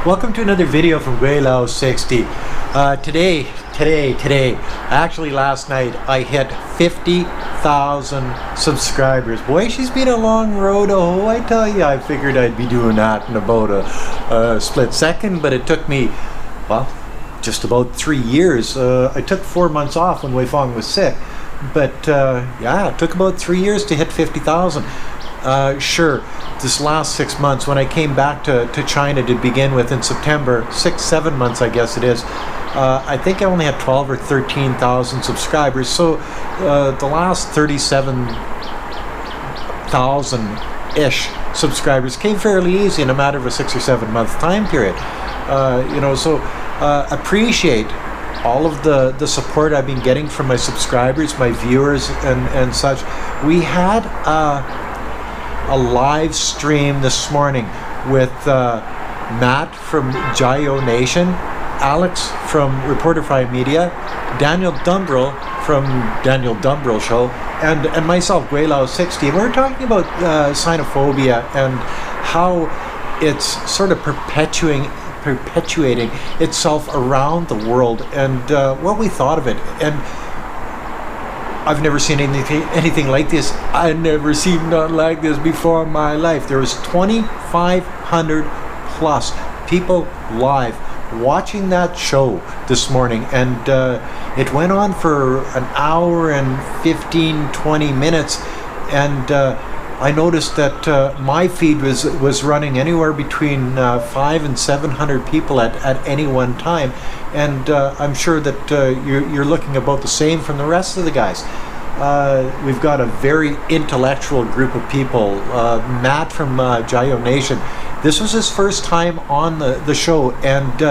Welcome to another video from Gweilo 60. Today, actually last night, I hit 50,000 subscribers. Boy, she's been a long road. Oh, I tell you, I figured I'd be doing that in about a split second, but it took me, well, just about 3 years. I took 4 months off when Wei Fong was sick, but yeah, it took about 3 years to hit 50,000. Sure, this last 6 months, when I came back to China to begin with in September, 6-7 months I guess it is, I think I only had 12 or 13,000 subscribers. So the last 37,000-ish subscribers came fairly easy in a matter of a 6 or 7 month time period. Appreciate all of the support I've been getting from my subscribers, my viewers and such. We had a live stream this morning with Matt from Gweilo Nation, Alex from Reporter Fry Media, Daniel Dumbrell from Daniel Dumbrell Show, and myself, Gweilo 60. And we're talking about xenophobia and how it's sort of perpetuating itself around the world, and what we thought of it. And I've never seen anything like this. I've never seen nothing like this before in my life. There was 2,500 plus people live watching that show this morning, and it went on for an hour and 15-20 minutes, and I noticed that my feed was running anywhere between 500 and 700 people at any one time, and I'm sure that you're looking about the same from the rest of the guys. We've got a very intellectual group of people. Matt from Gweilo Nation, this was his first time on the show, and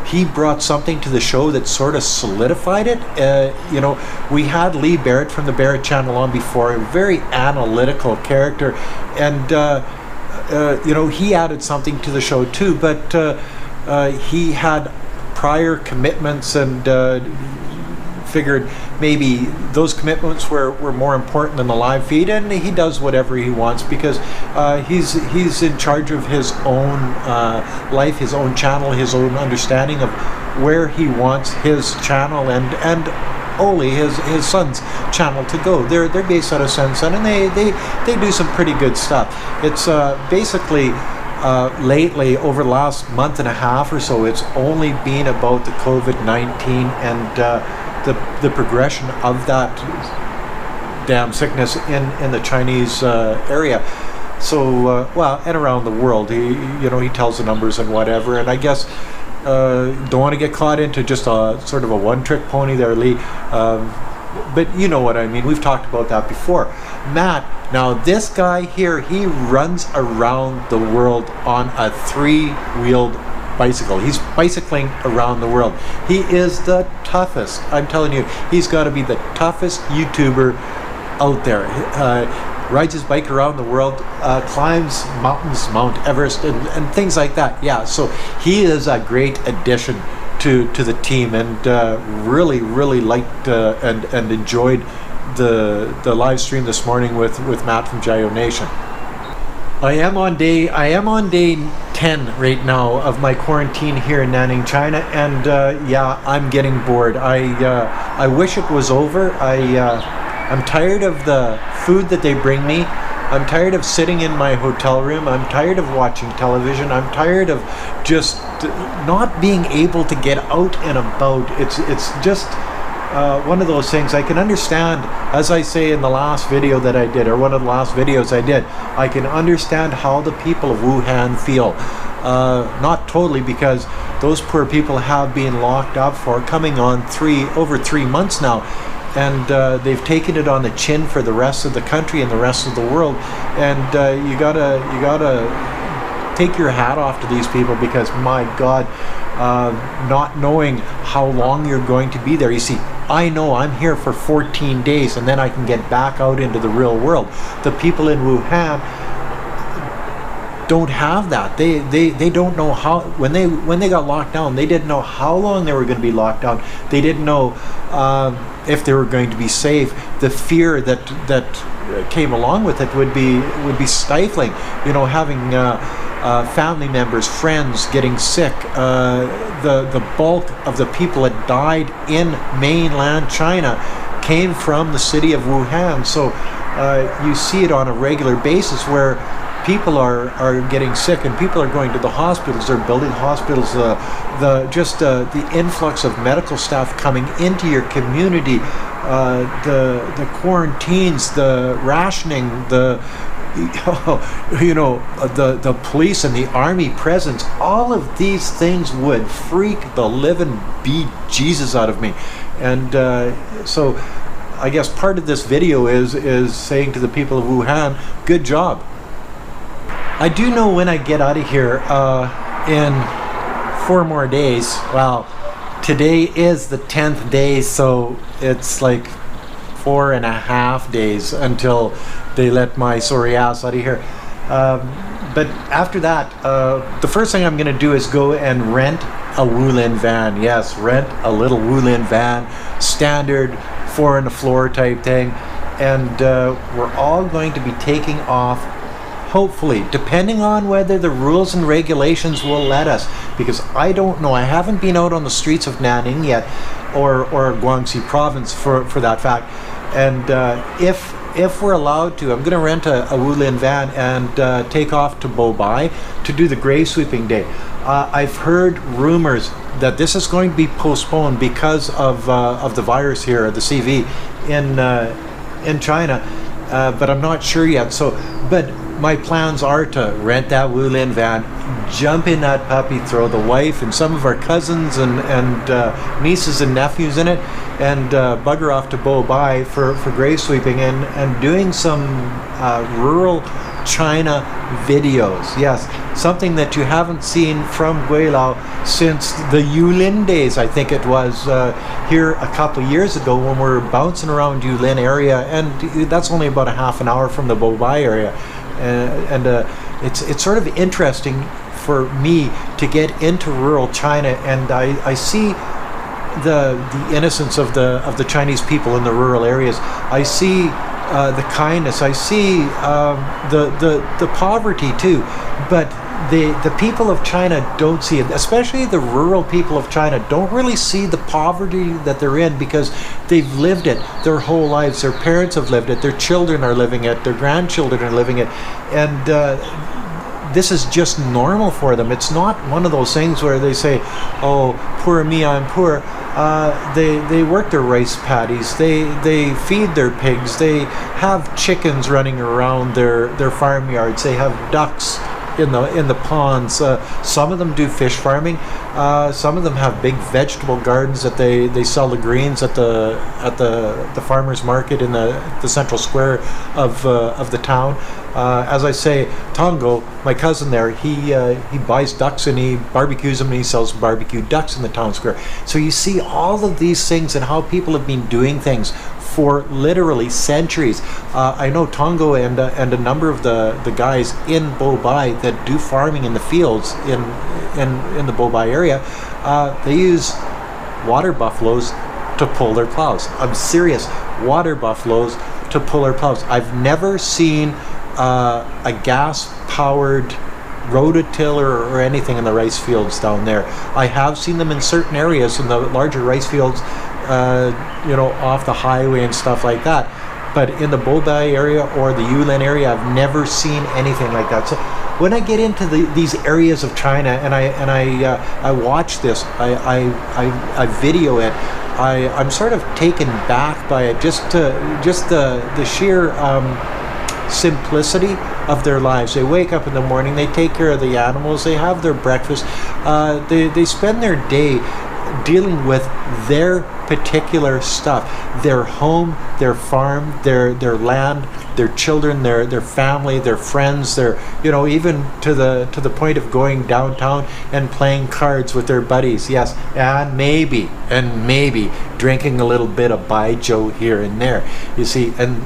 he brought something to the show that sort of solidified it. We had Lee Barrett from the Barrett channel on before, a very analytical character, and he added something to the show too, but he had prior commitments and figured maybe those commitments were more important than the live feed, and he does whatever he wants because he's in charge of his own life, his own channel, his own understanding of where he wants his channel and Oli, his son's channel, to go. They're based out of Shenzhen, and they do some pretty good stuff. It's basically lately, over the last month and a half or so, it's only been about the COVID-19 and the progression of that damn sickness in the Chinese area. So, and around the world, he tells the numbers and whatever. And I guess don't want to get caught into just a sort of a one-trick pony there, Lee. But you know what I mean. We've talked about that before. Matt, now this guy here, he runs around the world on a 3-wheeled bicycle. He's bicycling around the world. He is the toughest. I'm telling you, he's got to be the toughest YouTuber out there. Rides his bike around the world, climbs mountains, Mount Everest, and things like that. Yeah, so he is a great addition to the team, and really liked and enjoyed the live stream this morning with Matt from Gweilo Nation. I am on day 10 right now of my quarantine here in Nanning, China, and yeah, I'm getting bored. I wish it was over. I'm tired of the food that they bring me. I'm tired of sitting in my hotel room. I'm tired of watching television. I'm tired of just not being able to get out and about. It's just one of those things. I can understand, as I say in the last video that I did, or one of the last videos I did, I can understand how the people of Wuhan feel. Not totally, because those poor people have been locked up for coming on over 3 months now, and they've taken it on the chin for the rest of the country and the rest of the world. And you gotta take your hat off to these people, because my God, not knowing how long you're going to be there. You see, I know I'm here for 14 days and then I can get back out into the real world. The people in Wuhan don't have that. They don't know how, when they got locked down, they didn't know how long they were going to be locked down. They didn't know if they were going to be safe. The fear that came along with it would be stifling. You know, having family members, friends getting sick. The bulk of the people that died in mainland China came from the city of Wuhan. So you see it on a regular basis where people are getting sick and people are going to the hospitals. They're building hospitals. The influx of medical staff coming into your community, the quarantines, the rationing, the police and the army presence. All of these things would freak the living bejesus out of me. And so I guess part of this video is saying to the people of Wuhan, good job. I do know when I get out of here in 4 more days. Well, today is the 10th day, so it's like 4.5 days until they let my sorry ass out of here. But after that, the first thing I'm going to do is go and rent a Wulin van. Yes, rent a little Wulin van, standard 4 on the floor type thing. And we're all going to be taking off, hopefully, depending on whether the rules and regulations will let us, because I don't know. I haven't been out on the streets of Nanning yet, or Guangxi province for that fact. And if we're allowed to, I'm going to rent a Wulin van and take off to Bobai to do the grave sweeping day. I've heard rumors that this is going to be postponed because of the virus here, the CV in China, but I'm not sure yet. But my plans are to rent that Wulin van, jump in that puppy, throw the wife and some of our cousins and nieces and nephews in it, and bugger off to Bobai for grave sweeping and doing some rural China videos. Yes, something that you haven't seen from Gweilo since the Yulin days, I think it was, here a couple of years ago when we were bouncing around Yulin area, and that's only about a half an hour from the Bobai area. And it's sort of interesting for me to get into rural China, and I see the innocence of the Chinese people in the rural areas. I see the kindness. I see the poverty too, but the people of China don't see it. Especially the rural people of China don't really see the poverty that they're in, because they've lived it their whole lives. Their parents have lived it. Their children are living it. Their grandchildren are living it, and this is just normal for them. It's not one of those things where they say, "Oh, poor me, I'm poor." They work their rice paddies. They feed their pigs. They have chickens running around their farmyards. They have ducks in the ponds. Some of them do fish farming. Some of them have big vegetable gardens that they sell the greens at the farmers market in the central square of the town. As I say, Tongo, my cousin there, he buys ducks and he barbecues them and he sells barbecue ducks in the town square. So you see all of these things and how people have been doing things for literally centuries. I know Tongo and a number of the guys in Bobai that do farming in the fields in the Bobai area, they use water buffaloes to pull their plows. I'm serious, water buffaloes to pull their plows. I've never seen a gas-powered rototiller or anything in the rice fields down there. I have seen them in certain areas in the larger rice fields, off the highway and stuff like that. But in the Bobai area or the Yulin area, I've never seen anything like that. So when I get into these areas of China and I watch this, I video it, I'm sort of taken back by it, just the sheer simplicity of their lives. They wake up in the morning, they take care of the animals, they have their breakfast, they spend their day dealing with their particular stuff, their home, their farm, their land, their children, their family, their friends, their even to the point of going downtown and playing cards with their buddies. Yes, and maybe drinking a little bit of baijiu here and there. You see, and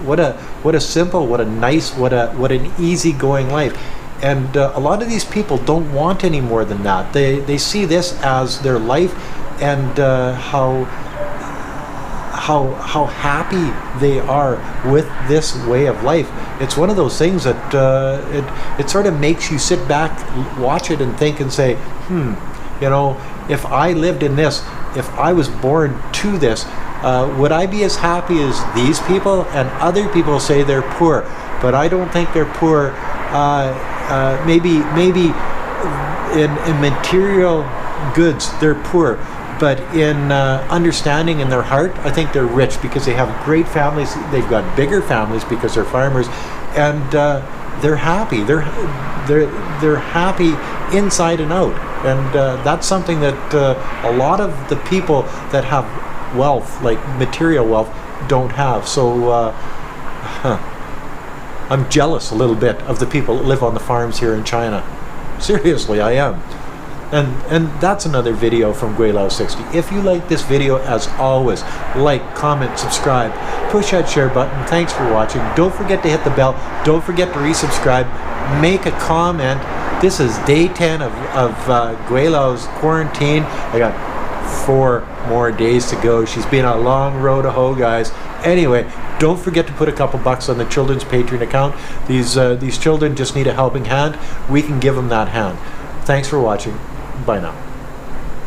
what a simple, what a nice, what an easygoing life. And a lot of these people don't want any more than that. They see this as their life, and how happy they are with this way of life. It's one of those things that it sort of makes you sit back, watch it, and think and say, you know, if I lived in this, if I was born to this, would I be as happy as these people? And other people say they're poor, but I don't think they're poor. Maybe in material goods they're poor, but in understanding in their heart, I think they're rich, because they have great families. They've got bigger families because they're farmers, and they're happy. They're happy inside and out, and that's something that a lot of the people that have wealth, like material wealth, don't have. So I'm jealous a little bit of the people that live on the farms here in China. Seriously, I am. And that's another video from Gweilo 60. If you like this video, as always, like, comment, subscribe, push that share button. Thanks for watching. Don't forget to hit the bell. Don't forget to resubscribe. Make a comment. This is day 10 of Gweilo's quarantine. I got 4 more days to go. She's been a long road to hoe, guys. Anyway, don't forget to put a couple bucks on the children's Patreon account. These children just need a helping hand. We can give them that hand. Thanks for watching. Bye now.